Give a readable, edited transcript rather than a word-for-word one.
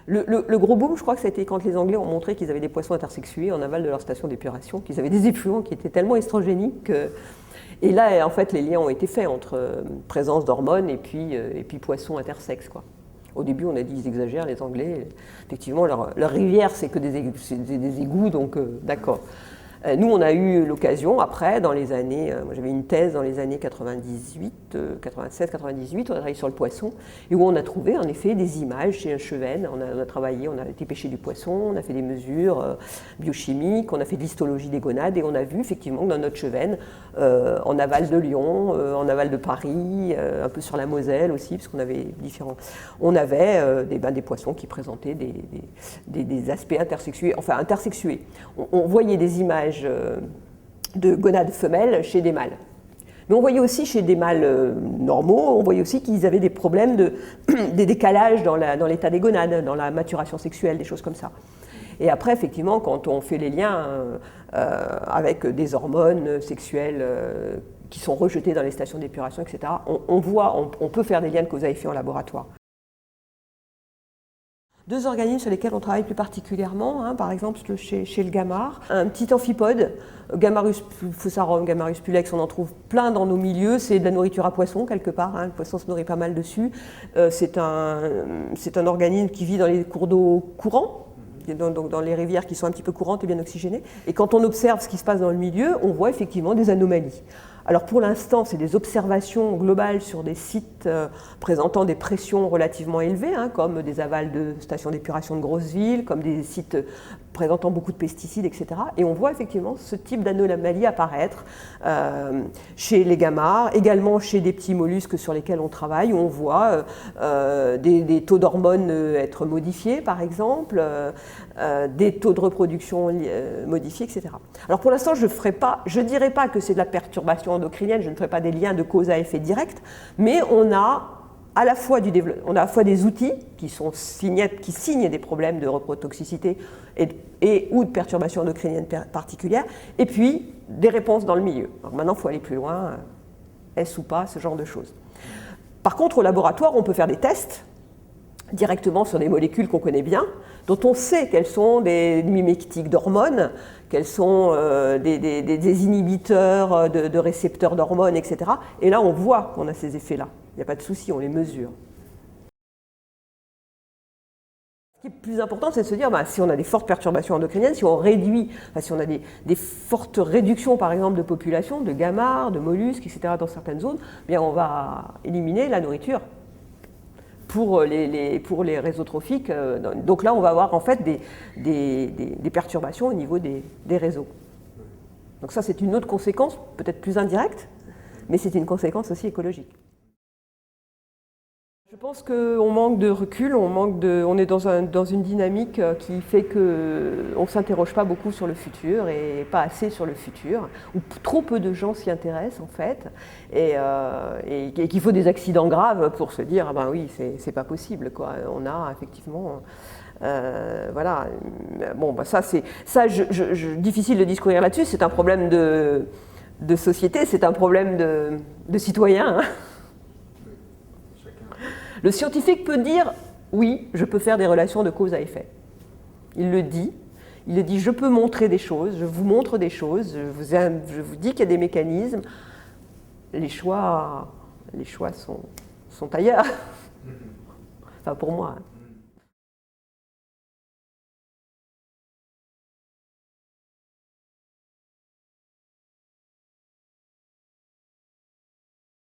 Le gros boom, je crois que ça a été quand les Anglais ont montré qu'ils avaient des poissons intersexués en aval de leur station d'épuration, qu'ils avaient des effluents qui étaient tellement estrogéniques que... Et là, en fait, les liens ont été faits entre présence d'hormones et puis poissons intersexes, quoi. Au début, on a dit ils exagèrent, les Anglais. Effectivement, leur rivière, c'est que des égouts, donc d'accord. Nous, on a eu l'occasion, après, dans les années... moi, j'avais une thèse dans les années 97, 98, on a travaillé sur le poisson, et où on a trouvé, en effet, des images chez un chevenne. On a travaillé, on a été pêcher du poisson, on a fait des mesures biochimiques, on a fait de l'histologie des gonades, et on a vu, effectivement, que dans notre chevenne, en aval de Lyon, en aval de Paris, un peu sur la Moselle aussi, parce qu'on avait différents... On avait des poissons qui présentaient des aspects intersexués, enfin intersexués. On voyait des images de gonades femelles chez des mâles. Mais on voyait aussi chez des mâles normaux, on voyait aussi qu'ils avaient des problèmes des décalages dans l'état des gonades, dans la maturation sexuelle, des choses comme ça. Et après, effectivement, quand on fait les liens avec des hormones sexuelles qui sont rejetées dans les stations d'épuration, etc., on peut faire des liens de cause à effet en laboratoire. Deux organismes sur lesquels on travaille plus particulièrement, par exemple chez le gamard, un petit amphipode, Gamarus fussarum, Gamarus pulex, on en trouve plein dans nos milieux, c'est de la nourriture à poisson quelque part, le poisson se nourrit pas mal dessus, c'est un organisme qui vit dans les cours d'eau courants, donc dans les rivières qui sont un petit peu courantes et bien oxygénées, et quand on observe ce qui se passe dans le milieu, on voit effectivement des anomalies. Alors pour l'instant, c'est des observations globales sur des sites présentant des pressions relativement élevées, comme des avals de stations d'épuration de grosses villes, comme des sites présentant beaucoup de pesticides, etc. Et on voit effectivement ce type d'anomalie apparaître chez les gamards, également chez des petits mollusques sur lesquels on travaille, où on voit des taux d'hormones être modifiés, par exemple, des taux de reproduction modifiés, etc. Alors pour l'instant, je ne dirais pas que c'est de la perturbation endocrinienne, je ne ferai pas des liens de cause à effet direct, mais on a à la fois des outils qui signent des problèmes de reprotoxicité ou de perturbation endocrinienne particulière, et puis des réponses dans le milieu. Alors maintenant, il faut aller plus loin, est-ce ou pas, ce genre de choses. Par contre, au laboratoire, on peut faire des tests directement sur des molécules qu'on connaît bien, dont on sait qu'elles sont des mimétiques d'hormones, qu'elles sont des inhibiteurs de récepteurs d'hormones, etc. Et là, on voit qu'on a ces effets-là. Il n'y a pas de souci, on les mesure. Ce qui est plus important, c'est de se dire, si on a des fortes perturbations endocriniennes, si on réduit, si on a des fortes réductions, par exemple, de population, de gamards, de mollusques, etc., dans certaines zones, bien, on va éliminer la nourriture pour les réseaux trophiques. Donc là, on va avoir en fait des perturbations au niveau des réseaux. Donc ça, c'est une autre conséquence, peut-être plus indirecte, mais c'est une conséquence aussi écologique. Je pense qu'on manque de recul, on est dans une dynamique qui fait qu'on ne s'interroge pas beaucoup sur le futur et pas assez sur le futur, où trop peu de gens s'y intéressent en fait, et qu'il faut des accidents graves pour se dire oui, c'est pas possible, quoi. On a effectivement... voilà. Bon, difficile de discourir là-dessus, c'est un problème de société, c'est un problème de citoyens. Le scientifique peut dire, oui, je peux faire des relations de cause à effet. Il le dit, je peux montrer des choses, je vous montre des choses, je vous dis qu'il y a des mécanismes. Les choix sont ailleurs, enfin pour moi.